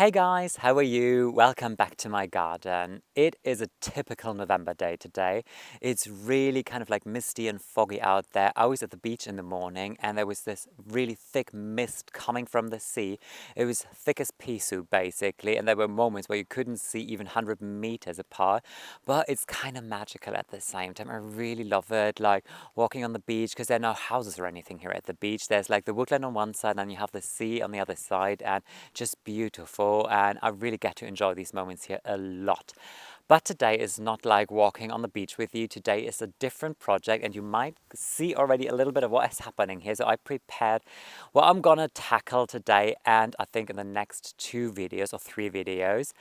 Hey guys, how are you? Welcome back to my garden. It is a typical November day today. It's really kind of like misty and foggy out there. I was at the beach in the morning and there was this really thick mist coming from the sea. It was thick as pea soup basically, and there were moments where you couldn't see even 100 meters apart, but it's kind of magical at the same time. I really love it, like walking on the beach because there are no houses or anything here at the beach. There's like the woodland on one side and you have the sea on the other side, and just beautiful, and I really get to enjoy these moments here a lot. But today is not like walking on the beach with you. Today is a different project, and you might see already a little bit of what is happening here. So I prepared what I'm gonna tackle today, and I think in the next 2 videos or 3 videos,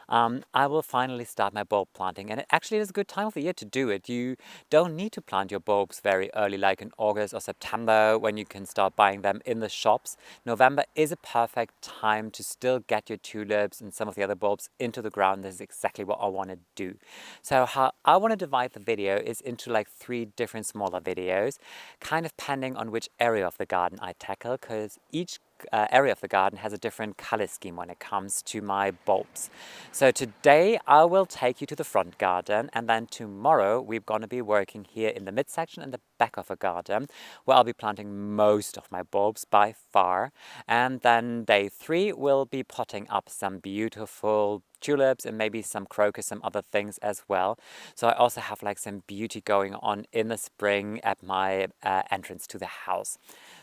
I will finally start my bulb planting. And it actually is a good time of the year to do it. You don't need to plant your bulbs very early, like in August or September, when you can start buying them in the shops. November is a perfect time to still get your tulips and some of the other bulbs into the ground. This is exactly what I want to do. So how I want to divide the video is into like 3 different smaller videos, kind of depending on which area of the garden I tackle, because each area of the garden has a different color scheme when it comes to my bulbs. So today I will take you to the front garden, and then tomorrow we're going to be working here in the midsection and the back of the garden, where I'll be planting most of my bulbs by far. And then day 3 we'll be potting up some beautiful tulips and maybe some crocus, some other things as well. So I also have like some beauty going on in the spring at my entrance to the house.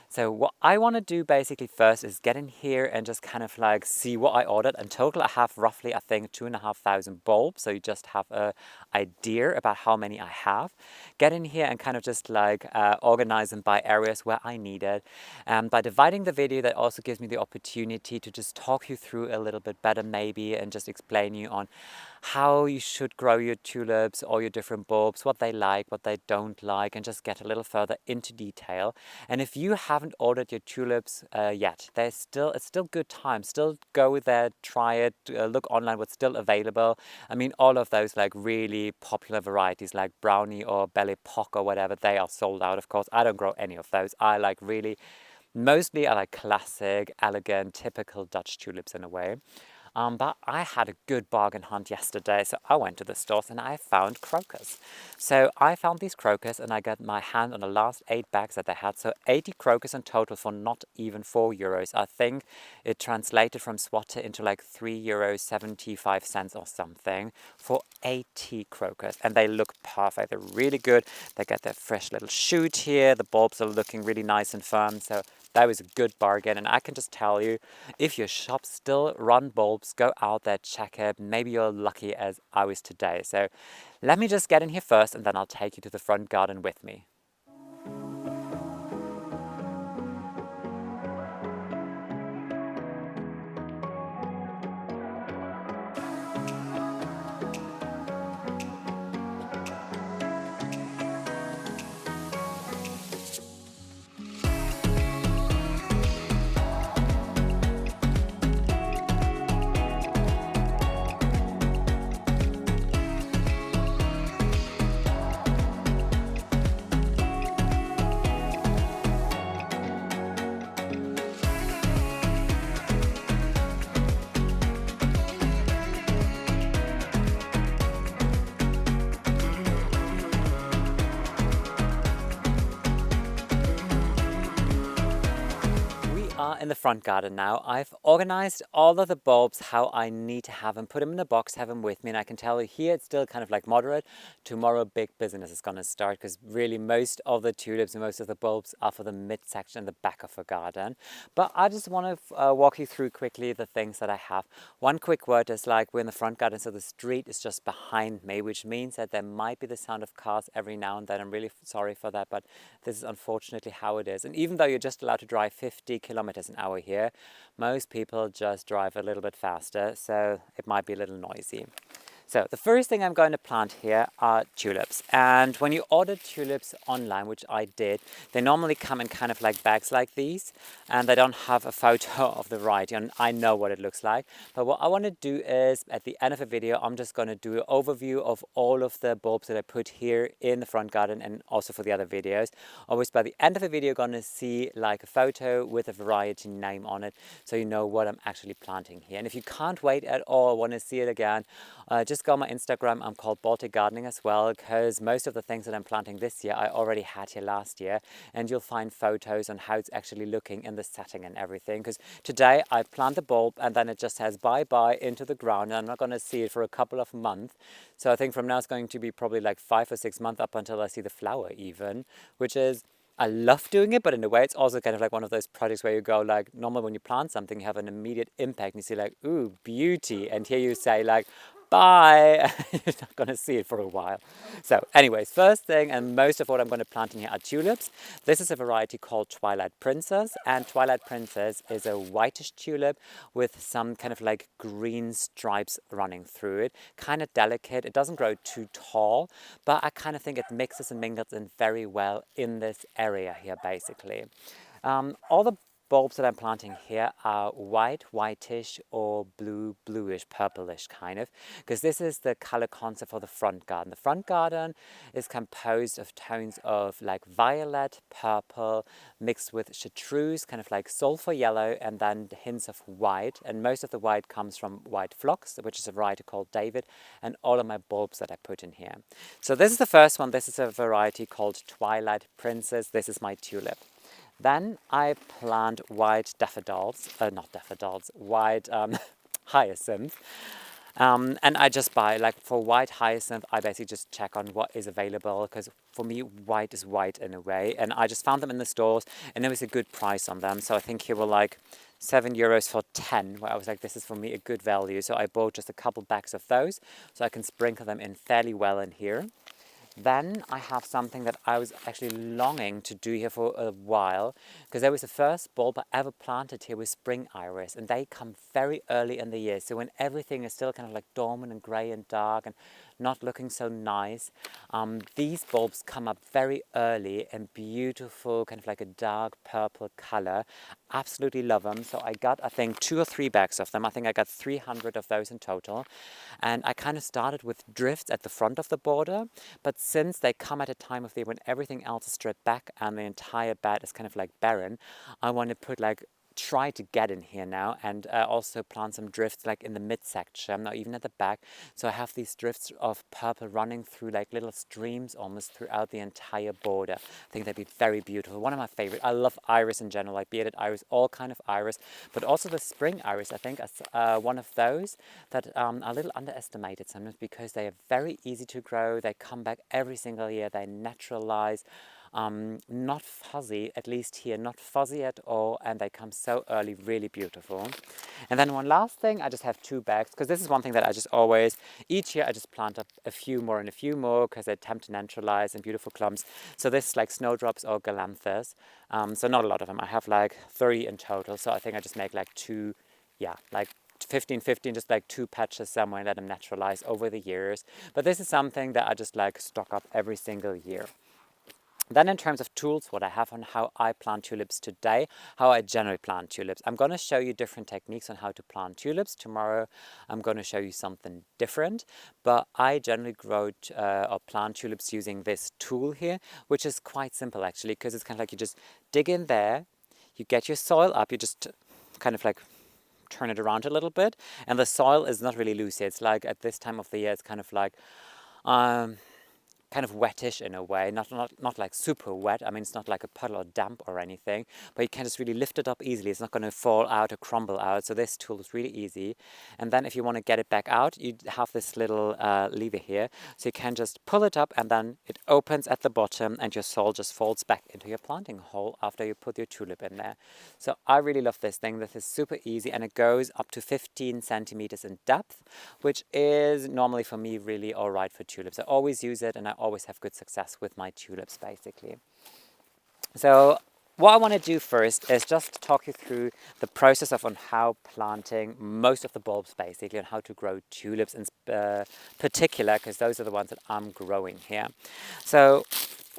So what I want to do basically first is get in here and just kind of like see what I ordered. In total, I have roughly, I think, 2,500 bulbs. So you just have an idea about how many I have. Get in here and kind of just like organize them by areas where I need it. By dividing the video, that also gives me the opportunity to just talk you through a little bit better maybe, and just explain you on how you should grow your tulips or your different bulbs, what they like, what they don't like, and just get a little further into detail. And if you haven't ordered your tulips yet, it's still good time. Still go there, try it, look online what's still available. I mean, all of those like really popular varieties like Brownie or Belle Epoque or whatever, they are sold out, of course. I don't grow any of those. I like really, mostly I like classic, elegant, typical Dutch tulips in a way. But I had a good bargain hunt yesterday, so I went to the stores and I found crocus. So I found these crocus and I got my hand on the last 8 bags that they had. So 80 crocus in total for not even €4. I think it translated from Swatter into like €3.75 or something for 80 crocus. And they look perfect. They're really good. They get their fresh little shoot here. The bulbs are looking really nice and firm. So that was a good bargain. And I can just tell you, if your shop still run bulbs, go out there, check it. Maybe you're lucky as I was today. So let me just get in here first, and then I'll take you to the front garden with me. In the front garden now. I've organized all of the bulbs how I need to have them, put them in a box, have them with me, and I can tell you here it's still kind of like moderate. Tomorrow big business is going to start, because really most of the tulips and most of the bulbs are for the midsection and the back of the garden. But I just want to walk you through quickly the things that I have. One quick word is like we're in the front garden, so the street is just behind me, which means that there might be the sound of cars every now and then. I'm really sorry for that, but this is unfortunately how it is. And even though you're just allowed to drive 50 kilometers an hour here, most people just drive a little bit faster, so it might be a little noisy. So the first thing I'm going to plant here are tulips. And when you order tulips online, which I did, they normally come in kind of like bags like these, and they don't have a photo of the variety, and I know what it looks like. But what I want to do is, at the end of the video, I'm just going to do an overview of all of the bulbs that I put here in the front garden and also for the other videos. Always by the end of the video, you're going to see like a photo with a variety name on it, so you know what I'm actually planting here. And if you can't wait at all, want to see it again, just go on my Instagram. I'm called Baltic Gardening as well, because most of the things that I'm planting this year I already had here last year, and you'll find photos on how it's actually looking in the setting and everything. Because today I plant the bulb and then it just says bye-bye into the ground, and I'm not going to see it for a couple of months. So I think from now it's going to be probably like 5 or 6 months up until I see the flower even, which is, I love doing it, but in a way it's also kind of like one of those projects where you go like, normally when you plant something you have an immediate impact and you see like, ooh, beauty, and here you say like, bye, you're not going to see it for a while. So anyways, first thing, and most of what I'm going to plant in here are tulips. This is a variety called Twilight Princess, and Twilight Princess is a whitish tulip with some kind of like green stripes running through it. Kind of delicate, it doesn't grow too tall, but I kind of think it mixes and mingles in very well in this area here basically. All the bulbs that I'm planting here are white, whitish, or blue, bluish, purplish kind of, because this is the color concept for the front garden. The front garden is composed of tones of like violet, purple, mixed with chartreuse, kind of like sulfur yellow, and then hints of white. And most of the white comes from white phlox, which is a variety called David, and all of my bulbs that I put in here. So this is the first one. This is a variety called Twilight Princess. This is my tulip. Then I plant white daffodils, not daffodils, white hyacinth. And I just buy, like for white hyacinth, I basically just check on what is available, because for me, white is white in a way. And I just found them in the stores and there was a good price on them. So I think here were like €7 for 10, where I was like, this is for me a good value. So I bought just a couple bags of those so I can sprinkle them in fairly well in here. Then I have something that I was actually longing to do here for a while, because there was the first bulb I ever planted here with spring iris, and they come very early in the year. So when everything is still kind of like dormant and grey and dark and not looking so nice, these bulbs come up very early and beautiful, kind of like a dark purple color. Absolutely love them. So I got, I think, 2 or 3 bags of them. I think I got 300 of those in total. And I kind of started with drifts at the front of the border, but since they come at a time of the year when everything else is stripped back and the entire bed is kind of like barren, I want to put like, try to get in here now, and also plant some drifts like in the midsection, or even at the back. So I have these drifts of purple running through like little streams almost throughout the entire border. I think that'd be very beautiful. One of my favorite. I love iris in general, like bearded iris, all kind of iris, but also the spring iris, I think, is one of those that are a little underestimated sometimes, because they are very easy to grow. They come back every single year. They naturalize. Not fuzzy, at least here, not fuzzy at all, and they come so early, really beautiful. And then one last thing, I just have 2 bags, because this is one thing that I just always, each year I just plant up a few more and a few more, because they tend to naturalize in beautiful clumps. So this is like snowdrops or galanthus, so not a lot of them. I have like 30 in total, so I think I just make like 2, yeah, like 15, just like 2 patches somewhere and let them naturalize over the years. But this is something that I just like stock up every single year. Then in terms of tools, what I have on how I plant tulips today, how I generally plant tulips. I'm going to show you different techniques on how to plant tulips. Tomorrow I'm going to show you something different, but I generally grow or plant tulips using this tool here, which is quite simple actually, because it's kind of like you just dig in there, you get your soil up, you just kind of like turn it around a little bit, and the soil is not really loose. It's like at this time of the year, it's kind of like kind of wettish in a way, not like super wet. I mean, it's not like a puddle or damp or anything, but you can just really lift it up easily. It's not going to fall out or crumble out. So this tool is really easy. And then if you want to get it back out, you have this little lever here. So you can just pull it up and then it opens at the bottom and your soil just falls back into your planting hole after you put your tulip in there. So I really love this thing. This is super easy, and it goes up to 15 centimeters in depth, which is normally for me really all right for tulips. I always use it and I always have good success with my tulips basically. So what I want to do first is just talk you through the process of on how planting most of the bulbs basically, and how to grow tulips in particular, because those are the ones that I'm growing here. So,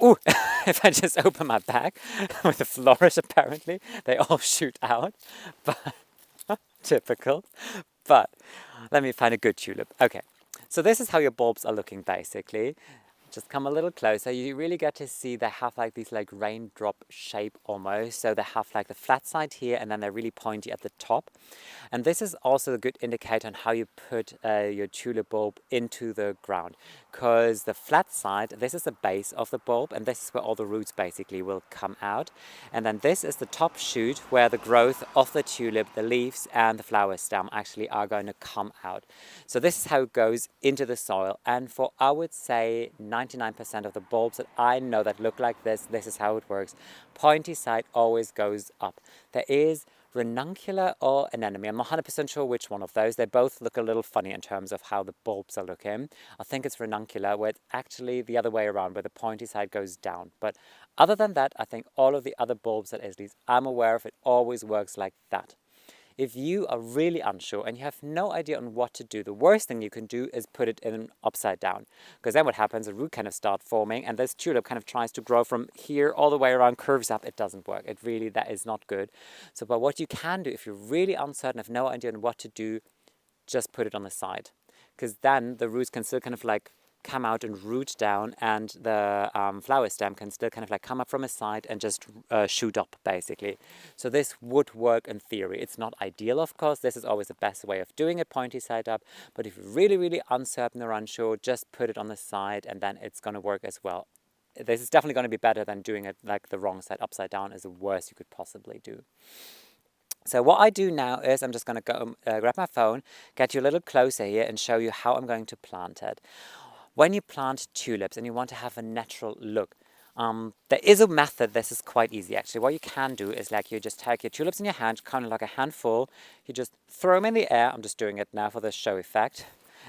ooh, if I just open my bag with a flourish, apparently they all shoot out, but typical. But let me find a good tulip. Okay, so this is how your bulbs are looking basically. Just come a little closer, you really get to see they have like these like raindrop shape almost. So they have like the flat side here, and then they're really pointy at the top. And this is also a good indicator on how you put your tulip bulb into the ground. Because the flat side, this is the base of the bulb, and this is where all the roots basically will come out. And then this is the top shoot where the growth of the tulip, the leaves and the flower stem actually are going to come out. So this is how it goes into the soil. And for, I would say, 99% of the bulbs that I know that look like this is how it works. Pointy side always goes up. There is ranuncular or anemone. I'm not 100% sure which one of those. They both look a little funny in terms of how the bulbs are looking. I think it's ranuncular, where it's actually the other way around, where the pointy side goes down. But other than that, I think all of the other bulbs that at least I'm aware of, it always works like that. If you are really unsure and you have no idea on what to do, the worst thing you can do is put it in upside down. Because then what happens, a root kind of starts forming, and this tulip kind of tries to grow from here all the way around, curves up. It doesn't work. It really, that is not good. So, but what you can do, if you're really uncertain, have no idea on what to do, just put it on the side. Because then the roots can still kind of like come out and root down, and the flower stem can still kind of like come up from a side and just shoot up basically. So this would work in theory. It's not ideal, of course. This is always the best way of doing it, pointy side up. But if you're really, really uncertain or unsure, just put it on the side, and then it's going to work as well. This is definitely going to be better than doing it like the wrong side, upside down is the worst you could possibly do. So what I do now is I'm just going to go grab my phone, get you a little closer here, and show you how I'm going to plant it. When you plant tulips and you want to have a natural look, there is a method. This is quite easy actually. What you can do is like you just take your tulips in your hand, kind of like a handful. You just throw them in the air. I'm just doing it now for the show effect.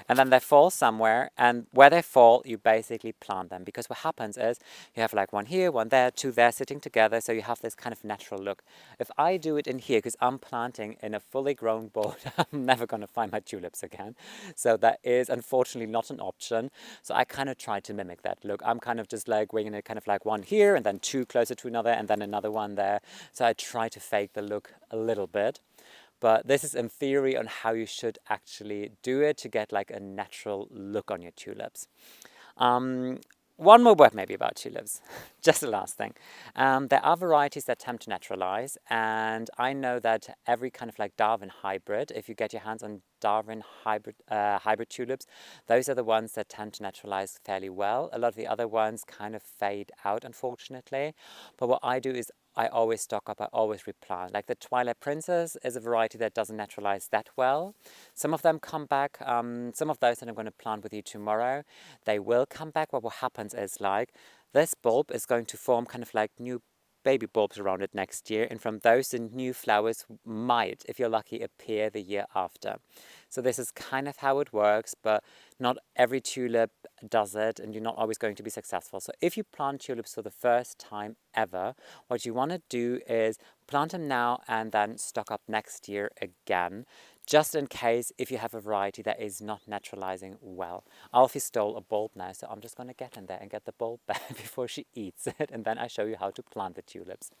And then they fall somewhere, and where they fall, you basically plant them. Because what happens is you have like one here, one there, two there sitting together, so you have this kind of natural look. If I do it in here, because I'm planting in a fully grown bowl, I'm never going to find my tulips again. So that is unfortunately not an option. So I kind of try to mimic that look. I'm kind of just like winging it, kind of like one here, and then two closer to another, and then another one there. So I try to fake the look a little bit. But this is in theory on how you should actually do it to get like a natural look on your tulips. One more word maybe about tulips, just the last thing. There are varieties that tend to naturalize, and I know that every kind of like Darwin hybrid, if you get your hands on Darwin hybrid tulips, those are the ones that tend to naturalize fairly well. A lot of the other ones kind of fade out, unfortunately. But what I do is I always stock up, I always replant. Like the Twilight Princess is a variety that doesn't naturalize that well. Some of them come back, some of those that I'm going to plant with you tomorrow, they will come back. What happens is like this bulb is going to form kind of like new baby bulbs around it next year, and from those the new flowers might, if you're lucky, appear the year after. So this is kind of how it works, but not every tulip does it, and you're not always going to be successful. So if you plant tulips for the first time ever, what you want to do is plant them now and then stock up next year again, just in case if you have a variety that is not naturalizing well. Alfie stole a bulb now, so I'm just going to get in there and get the bulb back before she eats it, and then I show you how to plant the tulips.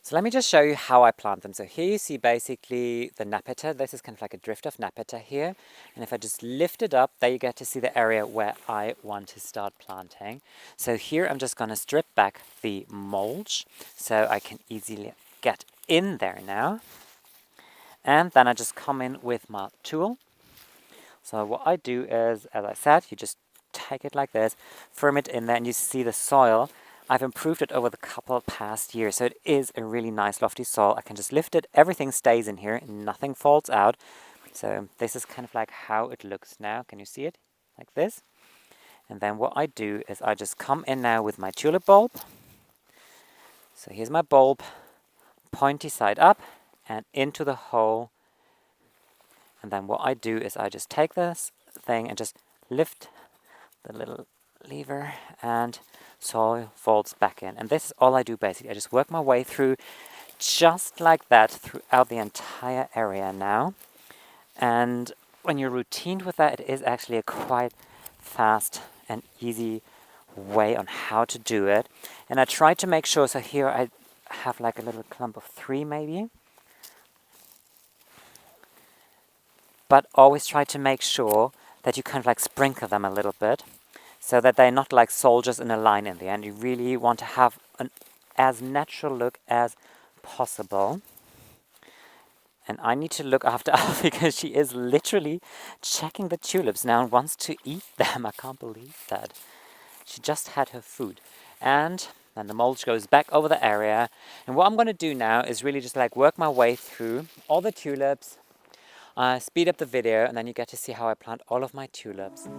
So let me just show you how I plant them. So here you see basically the nepeta. This is kind of like a drift of nepeta here. And if I just lift it up, there you get to see the area where I want to start planting. So here I'm just going to strip back the mulch so I can easily get in there now. And then I just come in with my tool. So what I do is, as I said, you just take it like this, firm it in there, and you see the soil. I've improved it over the couple past years, so it is a really nice lofty soil. I can just lift it, everything stays in here, nothing falls out. So this is kind of like how it looks now. Can you see it? Like this. And then what I do is I just come in now with my tulip bulb. So here's my bulb, pointy side up and into the hole. And then what I do is I just take this thing and just lift the little lever, and soil falls back in. And this is all I do basically. I just work my way through just like that throughout the entire area now. And when you're routined with that, it is actually a quite fast and easy way on how to do it. And I try to make sure, so here I have like a little clump of 3 maybe. But always try to make sure that you kind of like sprinkle them a little bit so that they're not like soldiers in a line in the end. You really want to have an as natural look as possible. And I need to look after Alfie because she is literally checking the tulips now and wants to eat them. I can't believe that. She just had her food. And then the mulch goes back over the area. And what I'm going to do now is really just like work my way through all the tulips, speed up the video, and then you get to see how I plant all of my tulips.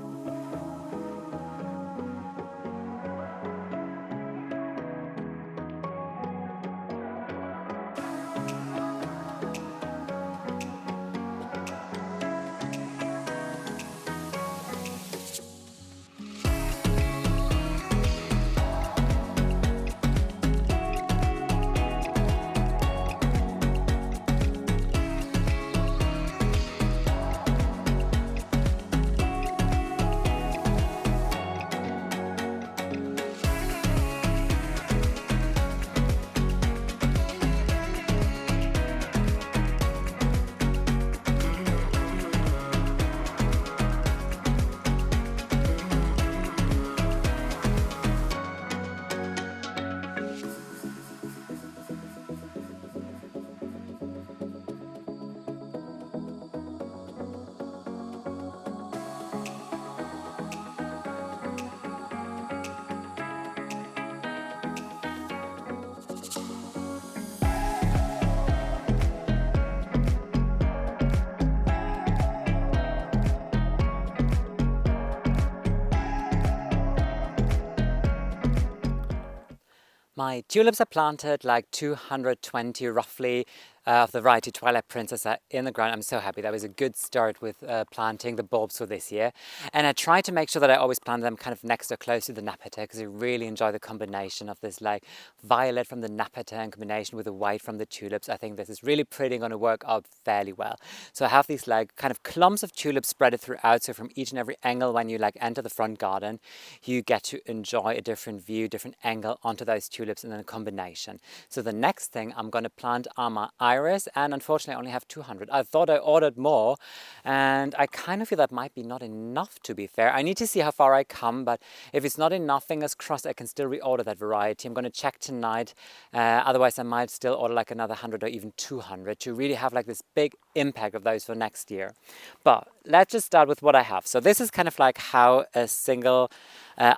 My tulips are planted like 220 roughly of the variety Twilight Princess are in the ground. I'm so happy. That was a good start with planting the bulbs for this year. And I try to make sure that I always plant them kind of next or close to the Napata because I really enjoy the combination of this like violet from the Napata in combination with the white from the tulips. I think this is really pretty and going to work out fairly well. So I have these like kind of clumps of tulips spread throughout. So from each and every angle when you like enter the front garden, you get to enjoy a different view, different angle onto those tulips and then a combination. So the next thing I'm going to plant are my iris, and unfortunately I only have 200. I thought I ordered more and I kind of feel that might be not enough, to be fair. I need to see how far I come, but if it's not enough, fingers crossed I can still reorder that variety. I'm going to check tonight, otherwise I might still order like another 100 or even 200 to really have like this big impact of those for next year. But let's just start with what I have. So this is kind of like how a single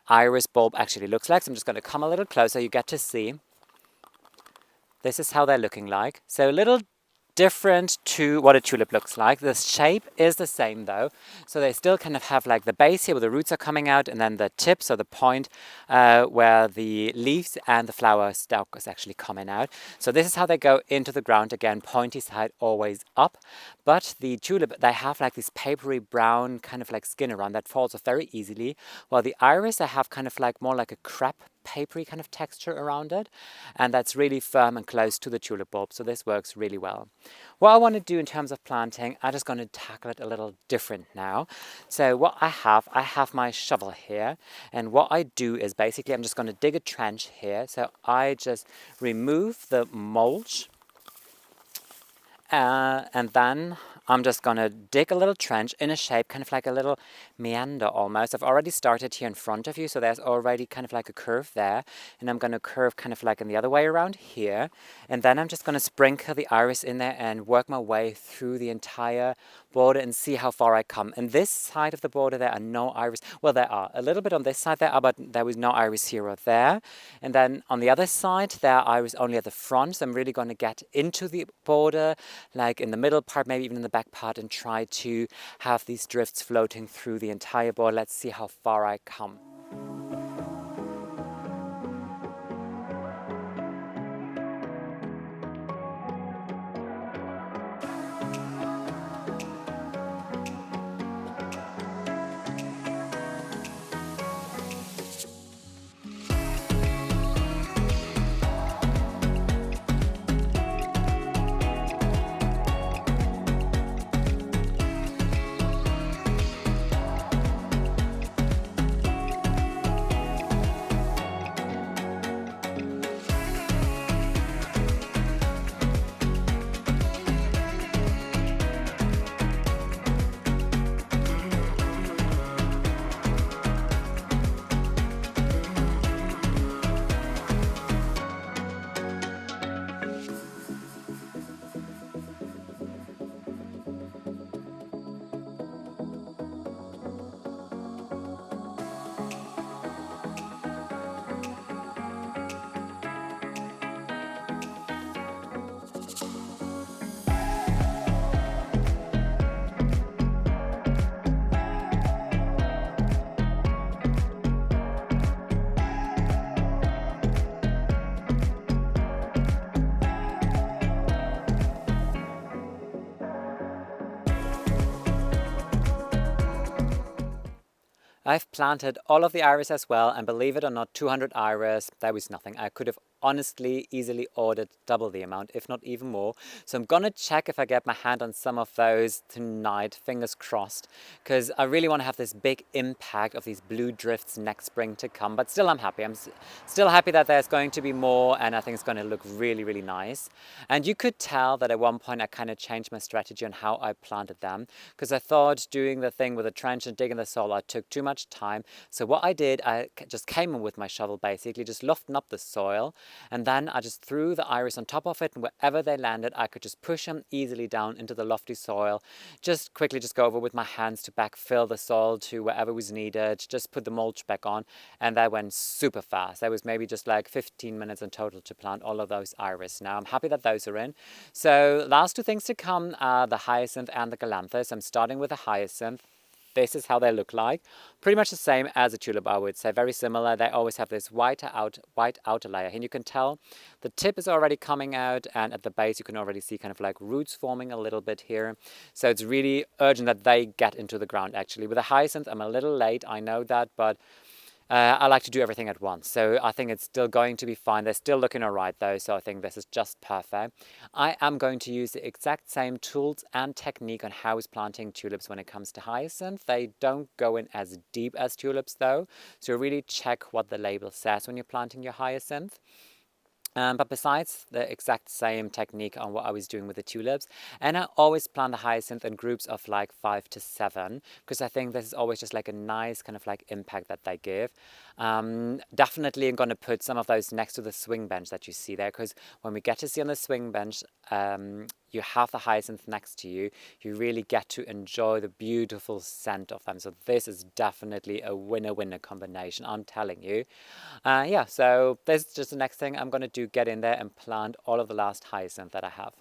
iris bulb actually looks like. So I'm just going to come a little closer, you get to see. This is how they're looking like. So a little different to what a tulip looks like. The shape is the same though. So they still kind of have like the base here where the roots are coming out, and then the tips or the point where the leaves and the flower stalk is actually coming out. So this is how they go into the ground. Again, pointy side always up. But the tulip, they have like this papery brown kind of like skin around that falls off very easily. While the iris, they have kind of like more like a crepe papery kind of texture around it, and that's really firm and close to the tulip bulb, so this works really well. What I want to do in terms of planting, I'm just going to tackle it a little different now. So what I have my shovel here, and what I do is basically I'm just going to dig a trench here. So I just remove the mulch and then I'm just going to dig a little trench in a shape, kind of like a little meander almost. I've already started here in front of you, so there's already kind of like a curve there. And I'm going to curve kind of like in the other way around here. And then I'm just going to sprinkle the iris in there and work my way through the entire border and see how far I come. And this side of the border, there are no iris. Well, there are a little bit on this side there, but there was no iris here or there. And then on the other side, there are iris only at the front. So I'm really going to get into the border, like in the middle part, maybe even in the back part, and try to have these drifts floating through the entire border. Let's see how far I come. I've planted all of the iris as well, and believe it or not, 200 iris, that was nothing. I could have honestly easily ordered double the amount, if not even more. So I'm gonna check if I get my hand on some of those tonight, fingers crossed, because I really want to have this big impact of these blue drifts next spring to come. But still, I'm happy. Still happy that there's going to be more, and I think it's going to look really, really nice. And you could tell that at one point I kind of changed my strategy on how I planted them, because I thought doing the thing with the trench and digging the soil, I took too much time. So what I did, I just came in with my shovel, basically just lofting up the soil, and then I just threw the iris on top of it, and wherever they landed, I could just push them easily down into the lofty soil. Just quickly just go over with my hands to backfill the soil to wherever was needed, just put the mulch back on, and that went super fast. That was maybe just like 15 minutes in total to plant all of those iris. Now I'm happy that those are in. So last two things to come are the hyacinth and the galanthus. I'm starting with the hyacinth. This is how they look like. Pretty much the same as a tulip, I would say. Very similar. They always have this white outer layer. And you can tell the tip is already coming out, and at the base you can already see kind of like roots forming a little bit here. So it's really urgent that they get into the ground, actually. With the hyacinth, I'm a little late, I know that, but I like to do everything at once, so I think it's still going to be fine. They're still looking all right though, so I think this is just perfect. I am going to use the exact same tools and technique on how I was planting tulips when it comes to hyacinth. They don't go in as deep as tulips though, so really check what the label says when you're planting your hyacinth. But besides the exact same technique on what I was doing with the tulips, and I always plant the hyacinth in groups of like 5 to 7, because I think this is always just like a nice kind of like impact that they give. Definitely I'm going to put some of those next to the swing bench that you see there, because when we get to see on the swing bench, you have the hyacinth next to you, you really get to enjoy the beautiful scent of them. So this is definitely a winner-winner combination, I'm telling you. Yeah, so this is just the next thing I'm going to do, get in there and plant all of the last hyacinth that I have.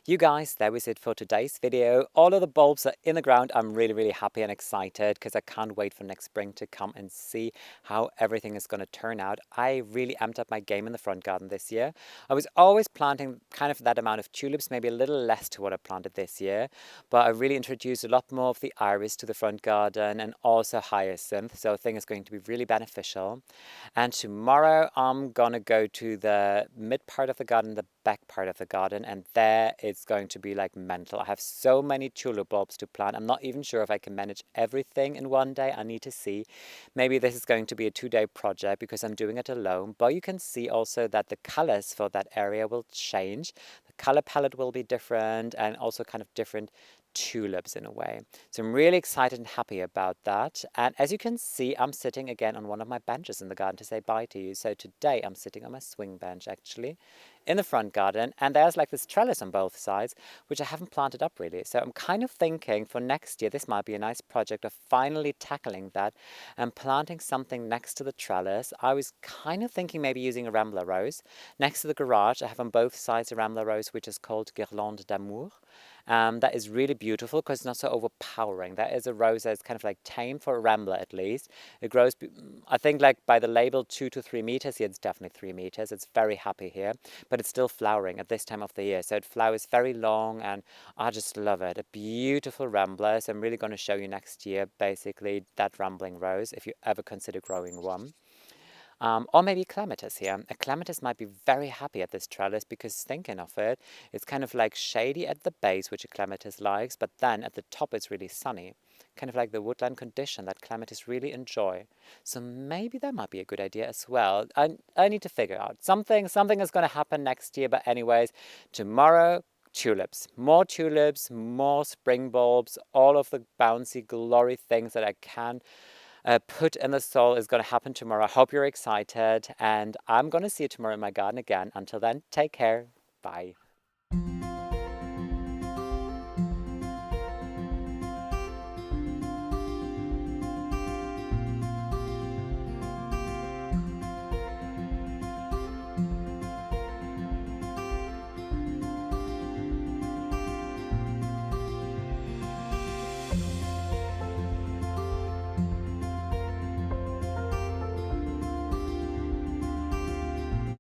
You guys, that was it for today's video. All of the bulbs are in the ground. I'm really, really happy and excited because I can't wait for next spring to come and see how everything is going to turn out. I really amped up my game in the front garden this year. I was always planting kind of that amount of tulips, maybe a little less to what I planted this year, but I really introduced a lot more of the iris to the front garden and also hyacinth, so I think it's going to be really beneficial. And tomorrow I'm gonna go to the mid part of the garden, the back part of the garden, and there it's going to be like mental. I have so many tulip bulbs to plant. I'm not even sure if I can manage everything in one day. I need to see. Maybe this is going to be a 2-day project because I'm doing it alone. But you can see also that the colors for that area will change. The color palette will be different and also kind of different tulips in a way. So I'm really excited and happy about that. And as you can see, I'm sitting again on one of my benches in the garden to say bye to you. So today I'm sitting on my swing bench actually in the front garden, and there's like this trellis on both sides, which I haven't planted up really. So I'm kind of thinking for next year, this might be a nice project of finally tackling that and planting something next to the trellis. I was kind of thinking maybe using a rambler rose. Next to the garage, I have on both sides a rambler rose, which is called Guirlande d'Amour. That is really beautiful because it's not so overpowering. That is a rose that's kind of like tame for a rambler at least. It grows, I think like by the label 2 to 3 meters. Yeah, it's definitely 3 meters. It's very happy here, but it's still flowering at this time of the year. So it flowers very long and I just love it. A beautiful rambler. So I'm really going to show you next year basically that rambling rose if you ever consider growing one. Or maybe clematis here. A clematis might be very happy at this trellis because thinking of it, it's kind of like shady at the base, which a clematis likes, but then at the top it's really sunny. Kind of like the woodland condition that clematis really enjoy. So maybe that might be a good idea as well. I need to figure out something is going to happen next year. But anyways, tomorrow tulips, more spring bulbs, all of the bouncy glory things that I can put in the soil is going to happen tomorrow. I hope you're excited, and I'm going to see you tomorrow in my garden again. Until then, take care. Bye.